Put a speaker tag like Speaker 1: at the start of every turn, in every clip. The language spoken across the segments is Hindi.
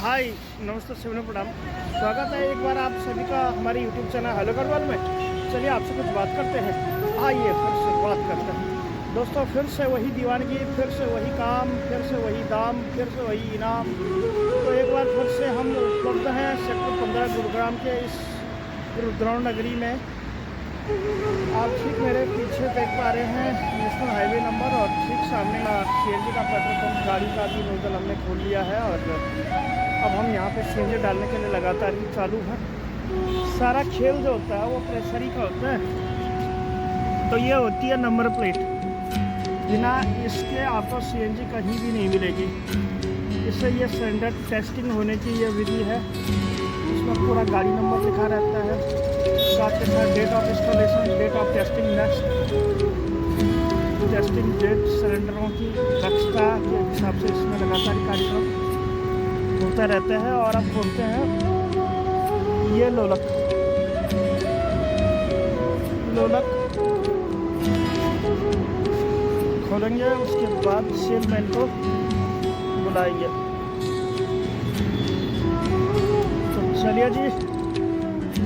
Speaker 1: हाय नमस्ते सभी प्रणाम। स्वागत है एक बार आप सभी का हमारे यूट्यूब चैनल हेलो गढ़वाल में। चलिए आपसे कुछ बात करते हैं। आइए फिर शुरुआत करते हैं दोस्तों। फिर से वही दीवानगी, फिर से वही काम, फिर से वही दाम, फिर से वही इनाम। तो एक बार फिर से हम उपलब्ध हैं सेक्टर 15 गुरुग्राम के इस रुद्रौन नगरी में। आप ठीक मेरे पीछे देख पा रहे हैं नेशनल हाईवे नंबर, और ठीक सामने सीएनजी का पेट्रोल पंप गाड़ी का भी नोजल हमने खोल लिया है। और अब हम यहाँ पे सीएनजी डालने के लिए लगातार ही चालू है। सारा खेल जो होता है वो प्रेशर ही का होता है। तो ये होती है नंबर प्लेट, बिना इसके आपको सीएनजी कहीं भी नहीं मिलेगी। इससे ये स्टैंडर्ड टेस्टिंग होने की ये विधि है। इसमें पूरा गाड़ी नंबर लिखा रहता है, साथ के साथ date of installation, date of testing, next testing date, सिलेंडरों की दक्षता के हिसाब से इसमें लगातार कार्यक्रम होता रहता है। और अब बोलते हैं ये लोलक खोलेंगे, उसके बाद सेलमैन को बुलाएंगे। तो चलिए जी,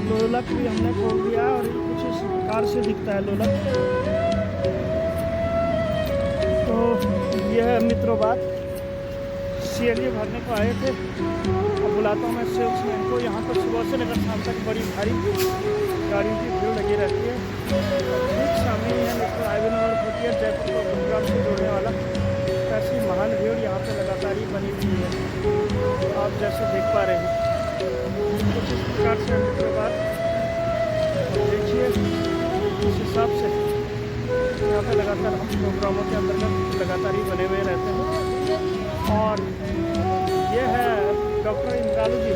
Speaker 1: लोलक भी हमने खोल दिया और कुछ इस प्रकार से दिखता है लोलक। तो यह है मित्रों बात। सीएनजी भरने को आए थे। अब बुलाता हूँ मैं सेल्समैन को। यहाँ पर सुबह से लेकर शाम तक बड़ी भारी गाड़ियों की भीड़ लगी रहती है। ठीक सामने है नेशनल हाईवे नंबर 40 जयपुर को गुरुग्राम से जोड़ने वाला। ऐसी महान भीड़ यहाँ पे लगातार ही बनी हुई है, आप जैसे देख पा रहे हैं। कुछ इस प्रकार से मित्रों बात देखिए। इस हिसाब से यहाँ पे लगातार हम प्रोग्रामों के अंतर्गत लगातार ही बने हुए रहते हैं। और ये है डॉक्टर इंद्रालू जी,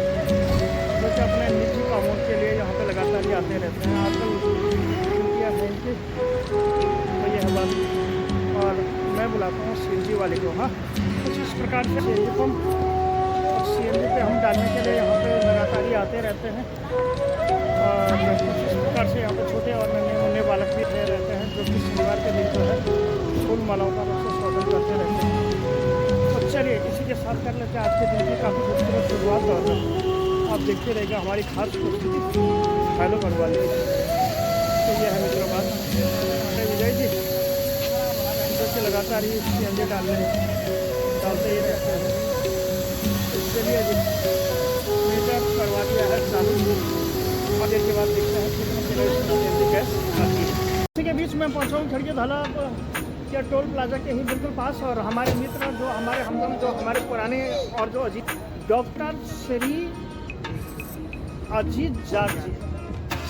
Speaker 1: जो कि अपने निजी कामों के लिए यहाँ पे लगातार ही आते रहते हैं। आजकल ड्यूटियाँ हैं इनकी, तो यह है बात। और मैं बुलाता हूँ सीएनजी वाले को। हाँ, कुछ इस प्रकार से सीएनजी पंप और सीएनजी पे हम डालने के लिए यहाँ पे लगातार ही आते रहते हैं। और कुछ इस प्रकार से यहाँ पे छोटे और नन्हे बालक भी रहते हैं, जो कि शनिवार के दिन जो है फूल मालाओं का स्वागत करते रहते हैं। तो चलिए इसी के साथ कर लेते हैं आज के दिन की काफ़ी खूबसूरत शुरुआत। और आप देखते रहेगा हमारी खास प्रस्तुति हेलो गढ़वाल की। तो ये है मित्रों बात। विजय जी जो कि लगातार ही सीएनजी डालते ही रहते हैं। चलिए जी, मीटर करवा दिया है चालू। और इसके बाद देखते हैं कितने किलो गैस आती है। इसी के बीच में पहुँचा हूँ खड़गे धाला या टोल प्लाजा के ही बिल्कुल पास। और हमारे मित्र जो हमारे हमदम जो हमारे पुराने और जो अजीत डॉक्टर श्री अजीत जाट जी,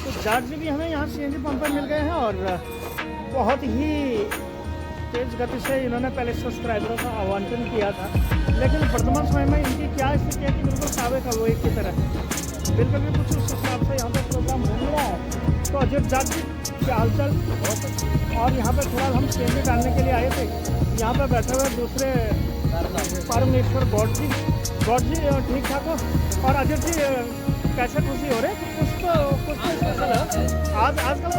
Speaker 1: तो जाट जी भी हमें यहाँ सीएनजी पंप पर मिल गए हैं। और बहुत ही तेज़ गति से इन्होंने पहले सब्सक्राइबरों का आवंटन किया था, लेकिन वर्तमान समय में इनकी क्या स्थिति है कि बिल्कुल कावे का वो एक की तरह बिल्कुल भी कुछ उस हिसाब से यहाँ पर प्रोग्राम हो रहा है। तो अजीत जाट जी क्या हालचाल। और यहाँ पर फिलहाल हम सीएनजी डालने के लिए आए थे। यहाँ पर बैठे हुए दूसरे परमेश्वर गॉड जी ठीक ठाक हो। और अजीत जी कैसे खुशी हो रहे कुछ तो स्पेशल है आजकल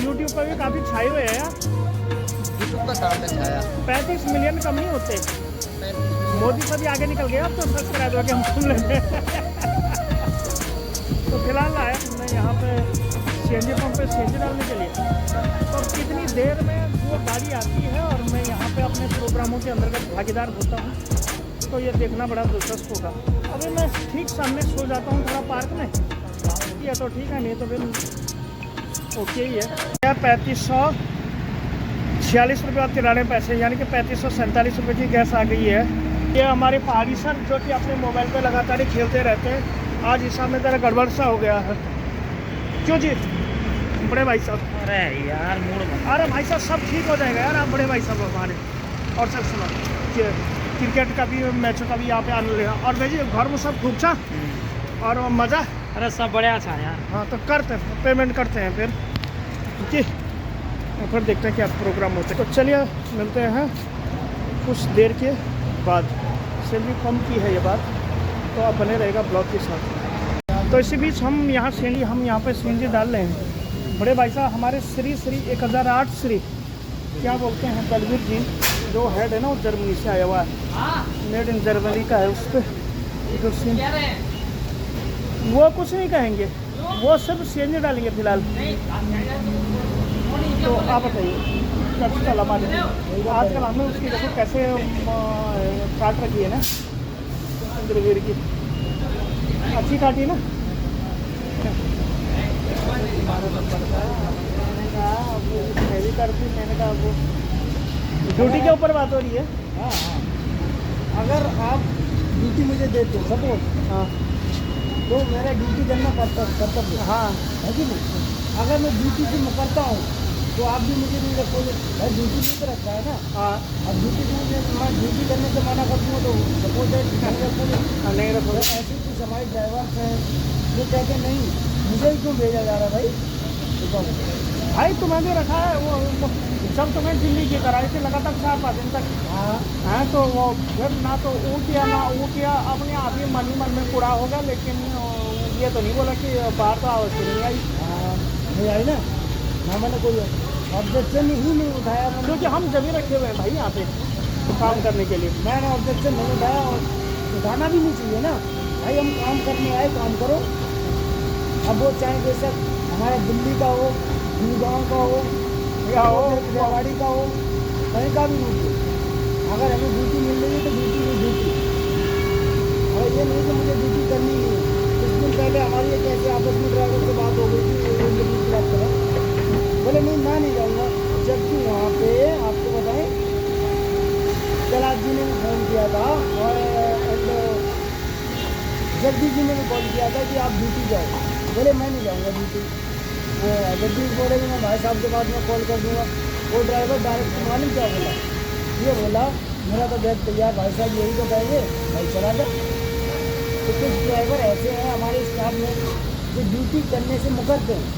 Speaker 1: यूट्यूब पर भी काफ़ी छाए हुए हैं यार। 35 मिलियन कम नहीं होते। मोदी से भी आगे निकल गया अब तो सब्सक्राइबर के हम सुन लेते हैं। तो फिलहाल आया मैं यहाँ पे सीएनजी पंप पे सीएनजी डालने के लिए। तो कितनी देर में वो गाड़ी आती है और मैं यहाँ पे अपने प्रोग्रामों के अंतर्गत भागीदार होता हूँ, तो ये देखना बड़ा दिलचस्प होगा। अभी मैं ठीक सामने सो जाता हूँ थोड़ा पार्क में, ये तो ठीक है, नहीं तो फिर ओके ही है। 3546 रुपये और 93 पैसे, यानी कि 3547 रुपये की गैस आ गई है। ये हमारे पहाड़ी सर जो कि अपने मोबाइल पे लगातार ही खेलते रहते हैं। आज हिसाब में ज़रा गड़बड़ सा हो गया है। क्यों जी बड़े भाई साहब?
Speaker 2: अरे यार मूड।
Speaker 1: अरे भाई साहब सब ठीक हो जाएगा यार, आप बड़े भाई साहब हमारे। और सब सुनो कि क्रिकेट का भी मैचों का भी यहाँ पे आने लगा। और भाई घर में सब खूब सा और मज़ा।
Speaker 2: अरे सब बढ़िया था यार।
Speaker 1: हाँ तो करते हैं, पेमेंट करते हैं फिर जी, फिर देखते हैं क्या प्रोग्राम होते हैं। तो चलिए मिलते हैं कुछ देर के बाद। सैलरी कम की है ये बात, तो आप बने रहेगा ब्लॉग के साथ। तो इसी बीच हम यहाँ पे सीएनजी डाल रहे हैं। बड़े भाई साहब हमारे श्री 1008 श्री क्या बोलते हैं बलवीर जी, जो हेड है ना वो जर्मनी से आया हुआ है, मेड इन जर्मनी का है। उस पर तो वो कुछ नहीं कहेंगे, वो सिर्फ सीएनजी डालेंगे फिलहाल। तो आप बताइए कल हमारे आजकल हमने उसकी देखो कैसे काट रखी है ना इंद्रवीर की, अच्छी काटी ना। मैं भी करती, मैंने कहा वो ड्यूटी के ऊपर बात हो रही है।
Speaker 3: हाँ हाँ, अगर आप ड्यूटी मुझे देते हो सपोज,
Speaker 1: हाँ
Speaker 3: तो मेरा ड्यूटी करना कर्तव्य
Speaker 1: हाँ
Speaker 3: है कि नहीं। अगर मैं ड्यूटी से मुकरता हूँ तो आप भी मुझे नहीं रखोगे, भाई ड्यूटी नहीं तो रखा है ना।
Speaker 1: हाँ,
Speaker 3: अब ड्यूटी मैं ड्यूटी करने से मना कर दूँगा तो सपोज नहीं रखोगे।
Speaker 1: नहीं रखो।
Speaker 3: तो ऐसे कुछ हमारे ड्राइवर्स हैं जो कहते हैं नहीं मुझे ही क्यों भेजा जा रहा है भाई।
Speaker 1: भाई तुम्हें भी रखा है वो जब तुम्हें दिल्ली की कराई थी लगातार 4-5 दिन तक।
Speaker 3: हाँ
Speaker 1: हाँ तो वो फिर ना तो वो किया ना वो किया, अपने आप ही मन ही मन में कूड़ा होगा। लेकिन ये तो नहीं बोला कि बाहर तो आवश्यक नहीं आई।
Speaker 3: हाँ नहीं आई ना, मैंने कोई ऑब्जेक्शन ही नहीं उठाया मैंने,
Speaker 1: क्योंकि हम जमी रखे हुए हैं भाई यहाँ पे काम करने के लिए।
Speaker 3: मैंने ऑब्जेक्शन नहीं उठाया और उठाना भी नहीं चाहिए ना भाई। हम काम करने आए, काम करो। अब वो चाहे बेशक हमारा दिल्ली का हो, गुड़गांव का हो
Speaker 1: या हो
Speaker 3: रेवाड़ी का हो, कहीं का भी रूट हो, अगर हमें ड्यूटी मिल रही है तो ड्यूटी में ड्यूटी। और ये नहीं कि मुझे ड्यूटी करनी ही है। कुछ दिन पहले हमारी एक ऐसे आपस में ड्राइवर से बात हो गई थी, वो इंटरव्यू की बात करें, बोले नहीं मैं नहीं जाऊँगा। जबकि वहाँ पे आपको बताएं जलाद जी ने भी फ़ोन किया था और जगदीश जी ने भी कॉल किया था कि आप ड्यूटी जाओ। बोले मैं नहीं जाऊँगा ड्यूटी। जगदीश बोले कि मैं भाई साहब के बाद में कॉल कर दूँगा। वो ड्राइवर डायरेक्ट मालूम क्या बोला, ये बोला मेरा तो बैग तैयार, भाई साहब यही तो कहेंगे भाई चला जा। तो कुछ ड्राइवर ऐसे हैं हमारे स्टाफ में जो ड्यूटी करने से मुकरते हैं।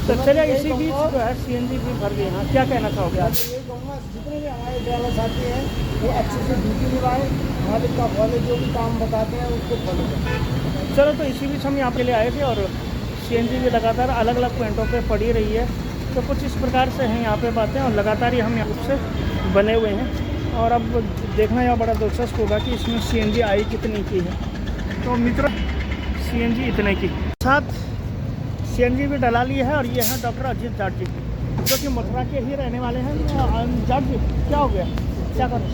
Speaker 1: तो चलिए इसी बीच जो है सीएनजी भी भर गए। हाँ क्या कहना चाहोगे आप?
Speaker 3: यही कहूँगा जितने भी हमारे ड्राइवर साथी हैं वो अच्छे से ड्यूटी निभाएं, मालिक का फॉलो जो भी काम बताते हैं उसको फॉलो करें।
Speaker 1: चलो तो इसी बीच हम यहाँ पे ले आए थे और सीएनजी भी लगातार अलग अलग पॉइंटों पे पड़ी रही है। तो कुछ इस प्रकार से हैं यहाँ पे बातें और लगातार ही हम यहाँ से बने हुए हैं। और अब देखना यह बड़ा दिलचस्प होगा कि इसमें सीएनजी आई कितनी की है। तो मित्र सीएनजी इतने की साथ सीएनजी भी डला ली है। और ये हैं डॉक्टर अजीत जाट जी जो कि मथुरा के ही रहने वाले हैं। जाट जी क्या हो गया, क्या करो?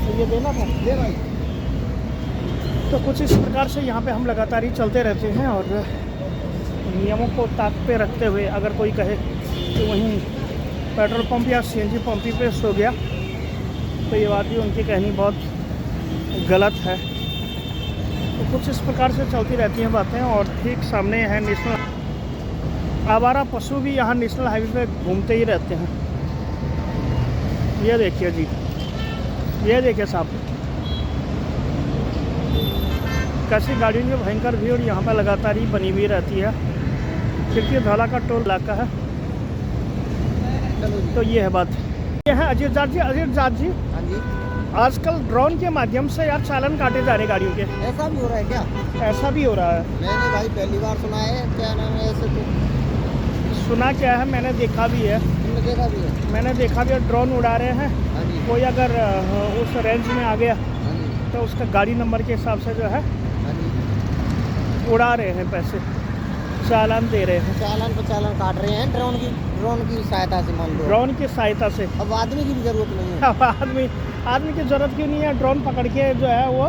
Speaker 1: तो ये देना था
Speaker 3: दे भाई।
Speaker 1: तो कुछ इस प्रकार से यहाँ पे हम लगातार ही चलते रहते हैं और नियमों को ताक पे रखते हुए अगर कोई कहे कि वहीं पेट्रोल पंप या सीएनजी पंप ही पे सो गया तो ये बात भी उनकी कहनी बहुत गलत है। तो कुछ इस प्रकार से चलती रहती हैं बातें। और ठीक सामने है नेशनल, आवारा पशु भी यहाँ नेशनल हाईवे पे घूमते ही रहते हैं। ये देखिए जी, ये देखिए साहब कैसी गाड़ियों की भयंकर भीड़ यहाँ पर लगातार ही बनी हुई रहती है। क्योंकि धौला का टोल इलाका है। तो ये है बात। ये है अजीत जाट जी। अजीत जाट जी,
Speaker 3: हाँ जी,
Speaker 1: आजकल ड्रोन के माध्यम से यार चालान काटे जा रहे गाड़ियों के,
Speaker 3: ऐसा भी हो रहा है क्या?
Speaker 1: ऐसा भी हो रहा है।
Speaker 3: मैंने भाई पहली बार सुना है। क्या नाम है ऐसे? तो
Speaker 1: सुना क्या है, मैंने देखा भी है।
Speaker 3: तुमने देखा भी है?
Speaker 1: मैंने देखा भी है, ड्रोन उड़ा रहे हैं।
Speaker 3: हाँ जी,
Speaker 1: कोई अगर उस रेंज में आ गया
Speaker 3: हाँ जी,
Speaker 1: तो उसका गाड़ी नंबर के हिसाब से जो है
Speaker 3: हाँ जी,
Speaker 1: उड़ा रहे हैं, पैसे चालान दे रहे हैं
Speaker 3: चालान पर चालान काट रहे हैं ड्रोन की सहायता से। मान लो
Speaker 1: ड्रोन की सहायता से।
Speaker 3: अब आदमी की भी जरूरत नहीं है।
Speaker 1: अब आदमी की जरूरत क्यों नहीं है? ड्रोन पकड़ के जो है वो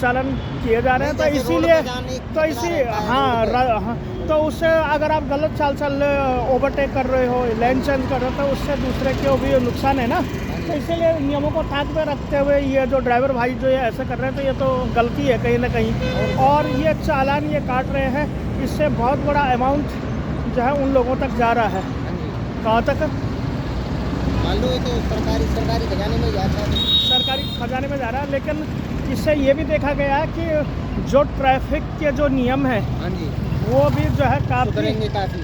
Speaker 1: चालान किए जा रहे हैं। तो
Speaker 3: नहीं, जैसे रोड
Speaker 1: इसीलिए
Speaker 3: पे जाने
Speaker 1: तो
Speaker 3: कितना
Speaker 1: इसी
Speaker 3: रहता है
Speaker 1: हाँ
Speaker 3: रोड पे।
Speaker 1: हाँ तो उससे अगर आप गलत चाल चल रहे हो, ओवरटेक कर रहे हो, लेन चेंज कर रहे हो तो उससे दूसरे को भी नुकसान है ना। तो इसीलिए नियमों को ताक पे रखते हुए ये जो ड्राइवर भाई जो ये ऐसे कर रहे हैं तो ये तो गलती है कहीं ना कहीं। और ये चालान ये काट रहे हैं, इससे बहुत बड़ा अमाउंट जो है उन लोगों तक जा रहा है।
Speaker 3: हाँ जी,
Speaker 1: कहाँ तक?
Speaker 3: मान लो ये तो सरकारी खजाने में जाता है।
Speaker 1: सरकारी खजाने में जा रहा है। लेकिन इससे ये भी देखा गया है कि जो ट्रैफिक के जो नियम हैं
Speaker 3: हाँ जी,
Speaker 1: वो भी जो है काफ़ी
Speaker 3: सुधरेंगे काफ़ी।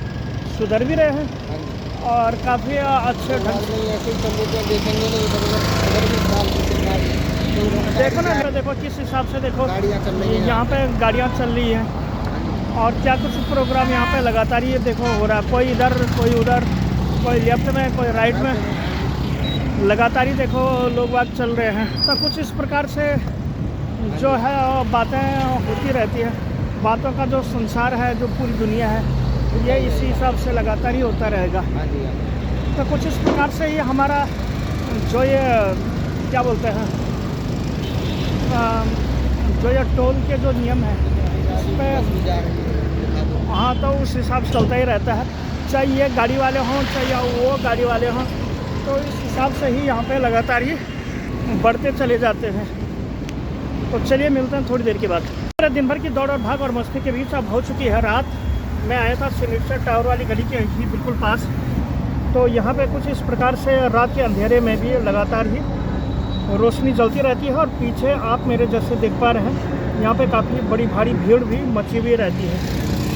Speaker 1: सुधर भी रहे हैं
Speaker 3: हाँ जी,
Speaker 1: और काफ़ी अच्छे ढंग
Speaker 3: बाद में ऐसे ही चल देते हैं, देखेंगे नहीं इधर भी साल की सरकार तो उन्होंने
Speaker 1: से। देखो ना, देखो किस हिसाब से देखो
Speaker 3: गाड़ियाँ चल रही हैं
Speaker 1: यहाँ पे गाड़ियाँ चल रही हैं और क्या कुछ प्रोग्राम यहाँ पे लगातार ये देखो हो रहा है। कोई इधर, कोई उधर, कोई लेफ्ट में, कोई राइट में, लगातार ही देखो लोग बाग चल रहे हैं। तो कुछ इस प्रकार से जो है बातें होती रहती है, बातों का जो संसार है, जो पूरी दुनिया है, ये इसी हिसाब से लगातार ही होता रहेगा।
Speaker 3: हाँ जी, हाँ जी।
Speaker 1: तो कुछ इस प्रकार से ही हमारा जो ये क्या बोलते हैं जो ये टोल के जो नियम है इस पर, हाँ, तो उस हिसाब से चलता ही रहता है, चाहे ये गाड़ी वाले हों चाहे वो गाड़ी वाले हों, तो इस हिसाब से ही यहाँ पे लगातार ही बढ़ते चले जाते हैं। तो चलिए मिलते हैं थोड़ी देर के बाद। दिन भर की दौड़ और भाग और मस्ती के बीच अब हो चुकी है रात। मैं आया था सिग्नेचर टावर वाली गली के ही बिल्कुल पास। तो यहाँ पे कुछ इस प्रकार से रात के अंधेरे में भी लगातार ही रोशनी जलती रहती है, और पीछे आप मेरे जैसे देख पा रहे हैं यहाँ पे काफ़ी बड़ी भारी भीड़ भी मची हुई रहती है।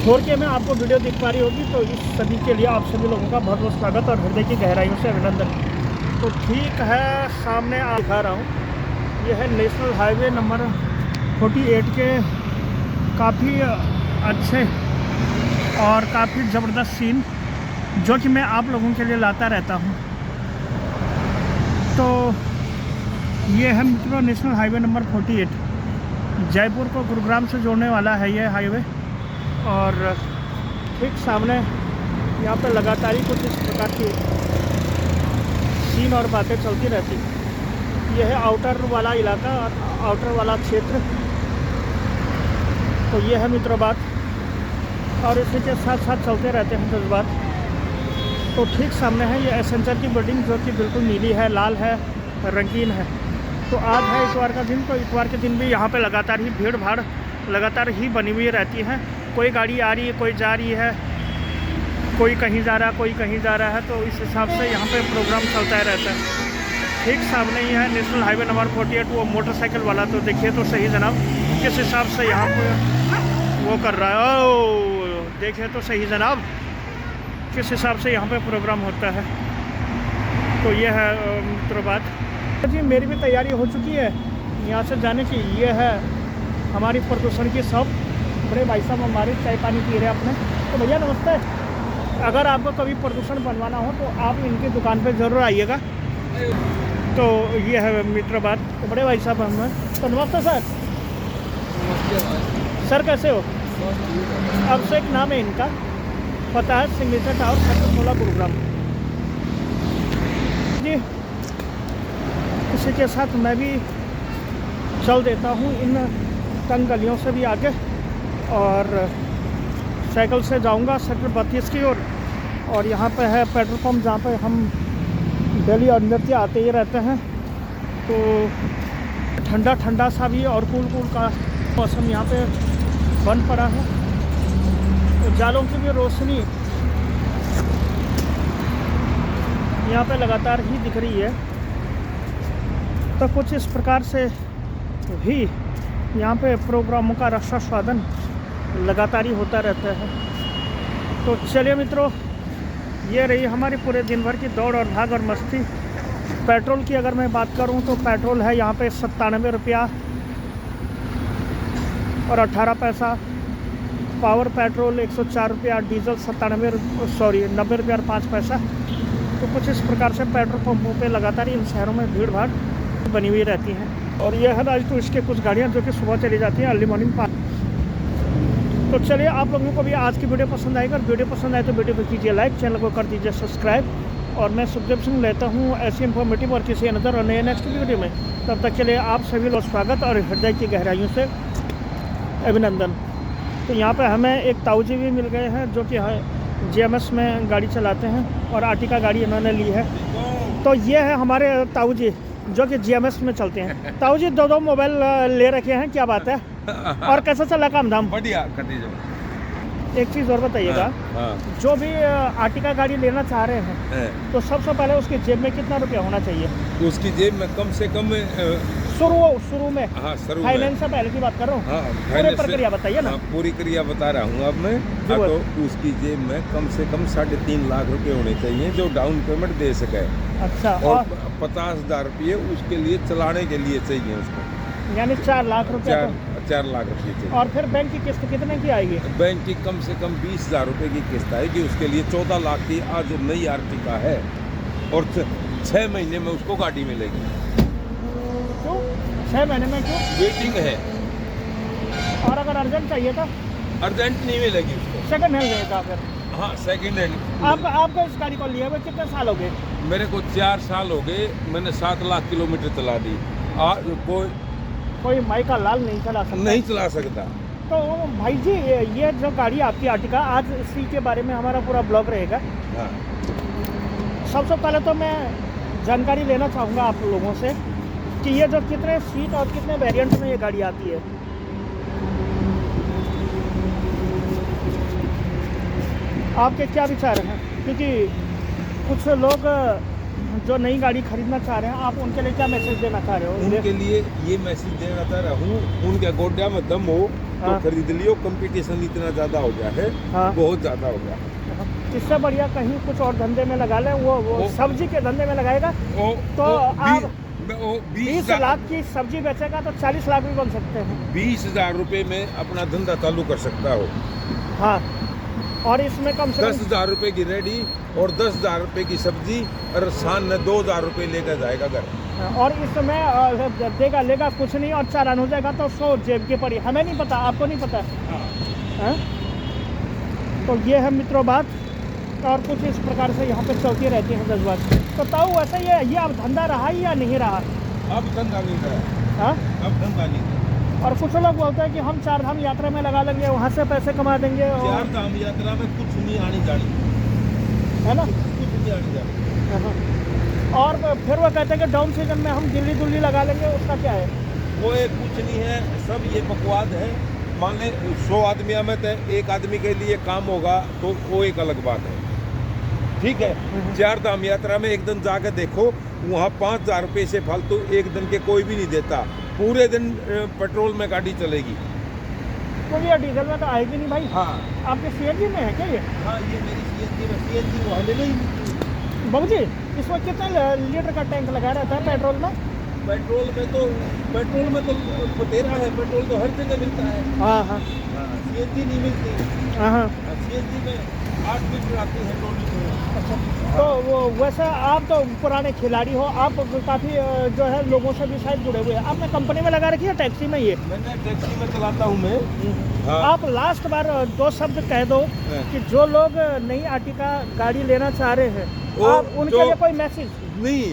Speaker 1: छोड़ के मैं आपको वीडियो दिख पा रही होगी, तो इस सभी के लिए आप सभी लोगों का बहुत बहुत स्वागत और हृदय की गहराइयों से अभिनंदन। तो ठीक है, सामने आप दिखा रहा हूँ, यह है नेशनल हाईवे नंबर 48 के काफ़ी अच्छे और काफ़ी ज़बरदस्त सीन जो कि मैं आप लोगों के लिए लाता रहता हूँ। तो ये है मित्रों नेशनल हाईवे नंबर 48, जयपुर को गुरुग्राम से जोड़ने वाला है ये हाईवे। और ठीक सामने यहाँ पे लगातार ही कुछ इस प्रकार की सीन और बातें चलती रहती। यह है आउटर वाला इलाका, आउटर वाला क्षेत्र। तो ये है मित्रों बात, और इसी के साथ साथ चलते रहते हैं जज्बात। तो ठीक सामने है ये एसेंचर की बिल्डिंग जो कि बिल्कुल नीली है, लाल है, रंगीन है। तो आज है इतवार का दिन, तो इतवार के दिन भी यहाँ पे लगातार ही भीड़ भाड़ लगातार ही बनी हुई रहती है। कोई गाड़ी आ रही है, कोई जा रही है, कोई कहीं जा रहा है, कोई कहीं जा रहा है। तो इस हिसाब से यहाँ पे प्रोग्राम चलता ही रहता है। ठीक सामने ही है नेशनल हाईवे नंबर 48, वो मोटरसाइकिल वाला। तो देखिए तो सही जनाब किस हिसाब से यहाँ पे वो कर रहा है। ओ देखिए तो सही जनाब किस हिसाब से यहाँ पे प्रोग्राम होता है। तो ये है मित्रों बात जी। मेरी भी तैयारी हो चुकी है यहाँ से जाने की। ये है हमारी प्रदूषण की शॉप। बड़े भाई साहब हमारे चाय पानी पी रहे हैं अपने। तो भैया नमस्ते, अगर आपको कभी प्रदूषण बनवाना हो तो आप इनकी दुकान पे ज़रूर आइएगा। तो ये है मित्र बात। तो बड़े भाई साहब हम हैं। तो नमस्ते सर। सर कैसे हो? अब से एक नाम है इनका, पता है सिग्नेचर टावर खटकमोला गुरुग्राम जी। इसी के साथ मैं भी चल देता हूँ इन तंग गलियों से भी आगे, और साइकिल से जाऊँगा सेक्टर 32 की ओर। और यहाँ पे है पेट्रोल पंप जहाँ पे हम डेली और नित्य आते ही रहते हैं। तो ठंडा ठंडा सा भी और कूल कूल का मौसम यहाँ पे बन पड़ा है। तो जालों की भी रोशनी यहाँ पे लगातार ही दिख रही है। तो कुछ इस प्रकार से भी यहाँ पे प्रोग्रामों का रक्षा स्वादन लगातार ही होता रहता है। तो चलिए मित्रों, ये रही हमारी पूरे दिन भर की दौड़ और भाग और मस्ती। पेट्रोल की अगर मैं बात करूं तो पेट्रोल है यहाँ पे 97 रुपया और 18 पैसा। पावर पेट्रोल 104 रुपया, डीजल 90 रुपया और 5 पैसा। तो कुछ इस प्रकार से पेट्रोल पंपों पे लगातार इन शहरों में भीड़ भाड़ बनी हुई रहती है। और यह है राज टूरिस्ट के कुछ गाड़ियाँ जो कि सुबह चली जाती हैं अर्ली मॉर्निंग 5। तो चलिए आप लोगों को भी आज की वीडियो पसंद आएगी। अगर वीडियो पसंद आए तो वीडियो को कीजिए लाइक, चैनल को कर दीजिए सब्सक्राइब। और मैं सुखदेव सिंह लेता हूँ ऐसी इन्फॉर्मेटिव और किसी नज़र और नए नेक्स्ट वीडियो में। तब तक के लिए आप सभी लोग स्वागत और हृदय की गहराइयों से अभिनंदन। तो यहाँ पे हमें एक ताऊजी भी मिल गए हैं जो कि GMS में गाड़ी चलाते हैं और आर्टिका गाड़ी इन्होंने ली है। तो ये है हमारे ताऊजी जो कि GMS में चलते हैं। ताऊजी दो मोबाइल ले रखे हैं, क्या बात है? और कैसा चला काम धाम?
Speaker 4: बढ़िया कर दीजिए।
Speaker 1: एक चीज़ और बताइएगा,
Speaker 4: हाँ।
Speaker 1: जो भी आर्टिका गाड़ी लेना चाह रहे हैं तो सबसे पहले उसकी जेब में कितना रुपया होना चाहिए?
Speaker 4: उसकी जेब में कम से कम
Speaker 1: शुरू में
Speaker 4: फाइनेंस
Speaker 1: से पहले की बात कर रहा हूँ।
Speaker 4: हाँ,
Speaker 1: पूरी प्रक्रिया बताइए ना।
Speaker 4: पूरी क्रिया बता रहा हूँ अब मैं। तो उसकी जेब में कम से कम 3.5 लाख रुपए होने चाहिए जो डाउन पेमेंट दे सके।
Speaker 1: अच्छा।
Speaker 4: और 50,000 रुपये उसके लिए चलाने के लिए चाहिए उसको,
Speaker 1: यानी 4 लाख रुपये।
Speaker 4: 4 लाख रुपये चाहिए।
Speaker 1: और फिर बैंक की किस्त कितने की आएगी?
Speaker 4: बैंक की कम से कम 20,000 रुपये की किस्त आएगी। उसके लिए 14 लाख की आज नई आर्टिका है और 6 महीने में उसको गाड़ी मिलेगी।
Speaker 1: क्यों? 6 महीने में क्यों?
Speaker 4: वेटिंग है,
Speaker 1: और अगर अर्जेंट चाहिए तो
Speaker 4: अर्जेंट नहीं मिलेगी उसको।
Speaker 1: सेकंड हैंड लेगा फिर।
Speaker 4: हाँ, सेकंड हैंड।
Speaker 1: आपको इस गाड़ी को लिए हुए कितने साल हो गए?
Speaker 4: मेरे को 4 साल हो गए, मैंने 7 लाख किलोमीटर चला दी।
Speaker 1: कोई माई का लाल नहीं चला सकता?
Speaker 4: नहीं चला सकता।
Speaker 1: तो भाई जी ये जो गाड़ी आपकी आर्टिका, आज इसी के बारे में हमारा पूरा ब्लॉग रहेगा।
Speaker 4: हाँ।
Speaker 1: सबसे पहले तो मैं जानकारी लेना चाहूँगा आप लोगों से कि ये जो कितने सीट और कितने वेरिएंट में ये गाड़ी आती है। आपके क्या विचार हैं? क्योंकि कुछ लोग जो नई गाड़ी खरीदना चाह रहे हैं, आप उनके लिए क्या मैसेज देना चाह रहे हो?
Speaker 4: उनके लिए ये मैसेज देना चाह रहा हूँ, उनके गोड्या में दम हो तो
Speaker 1: हाँ।
Speaker 4: खरीद लियो। कंपटीशन इतना ज़्यादा हो गया है,
Speaker 1: हाँ।
Speaker 4: बहुत ज़्यादा हो गया।
Speaker 1: इससे बढ़िया कहीं कुछ और धंधे में लगा लें। वो सब्जी के धंधे में लगाएगा तो आप 20 लाख की सब्जी बेचेगा तो 40 लाख भी बन सकते हैं।
Speaker 4: 20,000 रुपये में अपना धंधा चालू कर सकता हो।
Speaker 1: हाँ, और इसमें कम से कम
Speaker 4: 10,000 रुपये की रेडी और 10,000 रुपये की सब्जी, और शान में 2,000 रुपये लेकर जाएगा घर।
Speaker 1: और इसमें देगा लेगा कुछ नहीं, और चालान हो जाएगा तो 100 जेब के पड़ी। हमें नहीं पता, आपको नहीं पता है? तो ये है मित्रों बात, और कुछ इस प्रकार से यहाँ पे चलती रहती है जज्बात। तो ताऊ वैसे ये अब धंधा रहा या नहीं रहा?
Speaker 4: अब धंधा नहीं रहा।
Speaker 1: हाँ,
Speaker 4: अब धंधा नहीं रहा।
Speaker 1: और कुछ लोग बोलते हैं कि हम 4 धाम यात्रा में लगा लेंगे, वहाँ से पैसे कमा देंगे।
Speaker 4: 4 धाम यात्रा में कुछ नहीं आनी जानी,
Speaker 1: है ना?
Speaker 4: कुछ नहीं आनी जानी।
Speaker 1: हाँ। और फिर वो कहते हैं कि डाउन सीजन में हम दिल्ली लगा लेंगे, उसका क्या है?
Speaker 4: वो एक कुछ नहीं है, सब ये बकवाद है। मान ले 100 आदमियों में तो एक आदमी के लिए काम होगा तो वो एक अलग बात है, ठीक है। 4 धाम यात्रा में एक दिन जाकर देखो, वहाँ 5,000 रुपये से फालतू एक दिन के कोई भी नहीं देता। पूरे दिन पेट्रोल में गाड़ी चलेगी।
Speaker 1: तो ये डीजल में तो आएगी नहीं भाई।
Speaker 4: हाँ।
Speaker 1: आपके सीएनजी में है क्या ये?
Speaker 4: हाँ, ये मेरी सीएनजी वहाँ ले नहीं।
Speaker 1: बाबू जी, इसमें कितने लीटर का टैंक लगा रहता है पेट्रोल में?
Speaker 4: पेट्रोल में तो तेरा है, पेट्रोल तो हर जगह मिलता है।
Speaker 1: हाँ हाँ।
Speaker 4: सीएनजी नहीं मिलती।
Speaker 1: हाँ।
Speaker 4: सीएनजी में 8 लीटर आती है, 2 लीटर।
Speaker 1: अच्छा, तो वो वैसे आप तो पुराने खिलाड़ी हो, आप काफ़ी जो है लोगों से भी शायद जुड़े हुए हैं। आपने कंपनी में लगा रखी है टैक्सी में? ये
Speaker 4: मैंने टैक्सी में चलाता हूँ मैं। हाँ।
Speaker 1: आप लास्ट बार 2 शब्द कह दो कि जो लोग नई आर्टिका गाड़ी लेना चाह रहे हैं, आप उनके लिए कोई मैसेज?
Speaker 4: नहीं,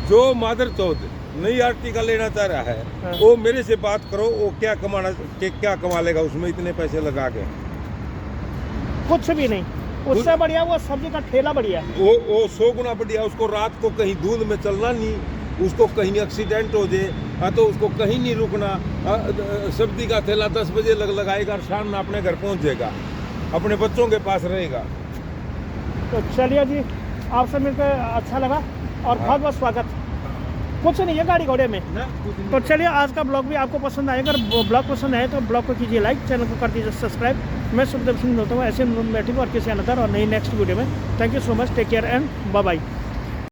Speaker 4: जो मादर चौथ नई आर्टिका लेना चाह रहा है,
Speaker 1: हाँ।
Speaker 4: वो मेरे से बात करो। वो क्या कमा लेगा उसमें इतने पैसे लगा के?
Speaker 1: कुछ भी नहीं। उससे बढ़िया वो सब्जी का ठेला बढ़िया है।
Speaker 4: वो 100 गुना बढ़िया। उसको रात को कहीं धूल में चलना नहीं, उसको कहीं एक्सीडेंट हो जाए तो उसको कहीं नहीं रुकना। सब्जी का ठेला 10 बजे लगाएगा, शाम में अपने घर पहुंच जाएगा, अपने बच्चों के पास रहेगा।
Speaker 1: तो चलिए जी, आपसे मिलकर अच्छा लगा और बहुत बहुत स्वागत। कुछ नहीं है गाड़ी घोड़े में। तो चलिए, आज का ब्लॉग भी आपको पसंद आएगा। अगर ब्लॉग पसंद आए तो ब्लॉग को कीजिए लाइक, चैनल को कर दीजिए सब्सक्राइब। मैं सुखदेव सिंह मिलता हूँ ऐसे बैठूँ और किसी अनदर और नई नेक्स्ट वीडियो में। Thank you so much, take care and bye bye.